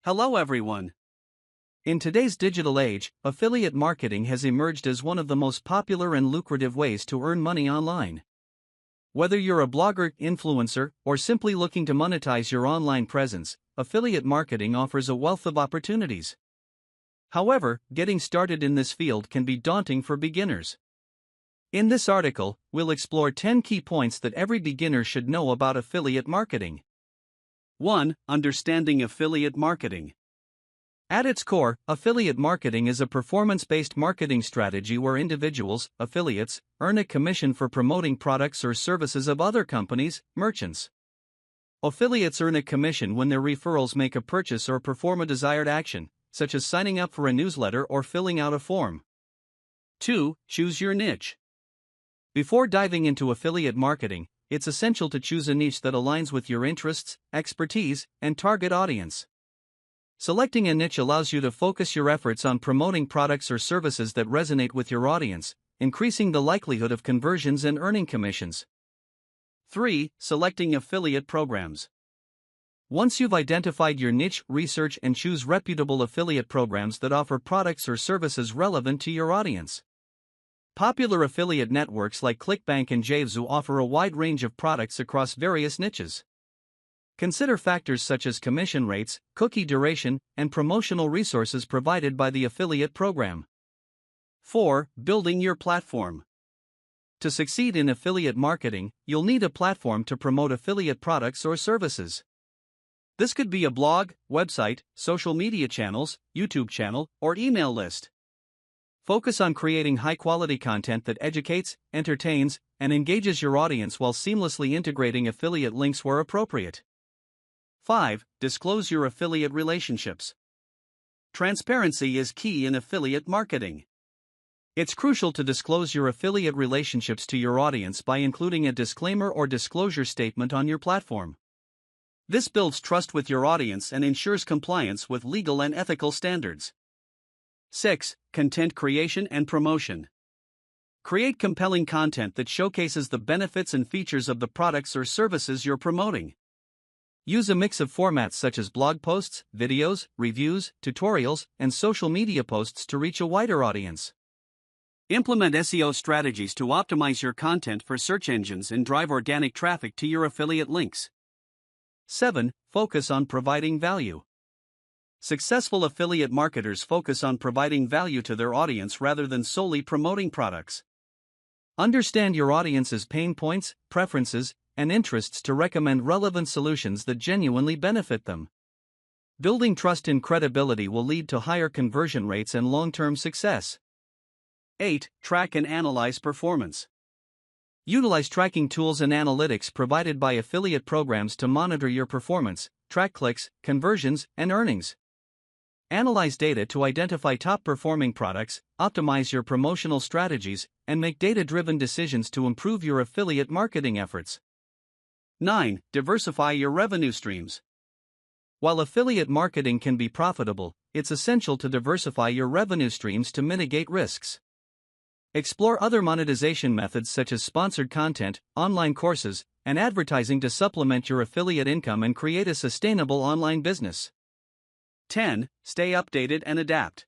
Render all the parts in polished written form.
Hello everyone. In today's digital age, affiliate marketing has emerged as one of the most popular and lucrative ways to earn money online. Whether you're a blogger, influencer, or simply looking to monetize your online presence, affiliate marketing offers a wealth of opportunities. However, getting started in this field can be daunting for beginners. In this article, we'll explore 10 key points that every beginner should know about affiliate marketing. 1. Understanding affiliate marketing. At its core, affiliate marketing is a performance-based marketing strategy where individuals, affiliates, earn a commission for promoting products or services of other companies, merchants. Affiliates earn a commission when their referrals make a purchase or perform a desired action, such as signing up for a newsletter or filling out a form. 2. Choose your niche. Before diving into affiliate marketing, it's essential to choose a niche that aligns with your interests, expertise, and target audience. Selecting a niche allows you to focus your efforts on promoting products or services that resonate with your audience, increasing the likelihood of conversions and earning commissions. 3. Selecting affiliate programs. Once you've identified your niche, research and choose reputable affiliate programs that offer products or services relevant to your audience. Popular affiliate networks like ClickBank and Javezu offer a wide range of products across various niches. Consider factors such as commission rates, cookie duration, and promotional resources provided by the affiliate program. 4. Building your platform. To succeed in affiliate marketing, you'll need a platform to promote affiliate products or services. This could be a blog, website, social media channels, YouTube channel, or email list. Focus on creating high-quality content that educates, entertains, and engages your audience while seamlessly integrating affiliate links where appropriate. 5. Disclose your affiliate relationships. Transparency is key in affiliate marketing. It's crucial to disclose your affiliate relationships to your audience by including a disclaimer or disclosure statement on your platform. This builds trust with your audience and ensures compliance with legal and ethical standards. 6. Content creation and promotion. Create compelling content that showcases the benefits and features of the products or services you're promoting. Use a mix of formats such as blog posts, videos, reviews, tutorials, and social media posts to reach a wider audience. Implement SEO strategies to optimize your content for search engines and drive organic traffic to your affiliate links. 7. Focus on providing value. Successful affiliate marketers focus on providing value to their audience rather than solely promoting products. Understand your audience's pain points, preferences, and interests to recommend relevant solutions that genuinely benefit them. Building trust and credibility will lead to higher conversion rates and long-term success. 8. Track and analyze performance. Utilize tracking tools and analytics provided by affiliate programs to monitor your performance, track clicks, conversions, and earnings. Analyze data to identify top-performing products, optimize your promotional strategies, and make data-driven decisions to improve your affiliate marketing efforts. 9. Diversify your revenue streams. While affiliate marketing can be profitable, it's essential to diversify your revenue streams to mitigate risks. Explore other monetization methods such as sponsored content, online courses, and advertising to supplement your affiliate income and create a sustainable online business. 10. Stay updated and adapt.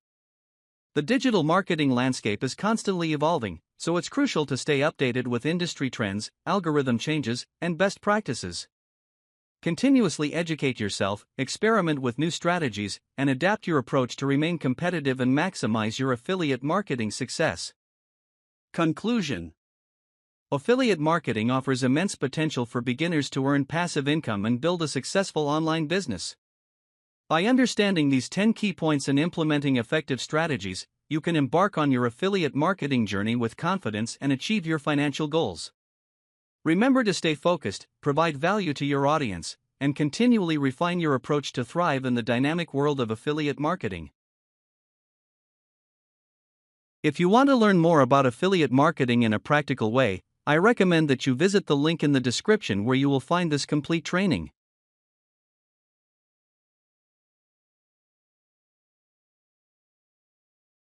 The digital marketing landscape is constantly evolving, so it's crucial to stay updated with industry trends, algorithm changes, and best practices. Continuously educate yourself, experiment with new strategies, and adapt your approach to remain competitive and maximize your affiliate marketing success. Conclusion. Affiliate marketing offers immense potential for beginners to earn passive income and build a successful online business. By understanding these 10 key points and implementing effective strategies, you can embark on your affiliate marketing journey with confidence and achieve your financial goals. Remember to stay focused, provide value to your audience, and continually refine your approach to thrive in the dynamic world of affiliate marketing. If you want to learn more about affiliate marketing in a practical way, I recommend that you visit the link in the description where you will find this complete training.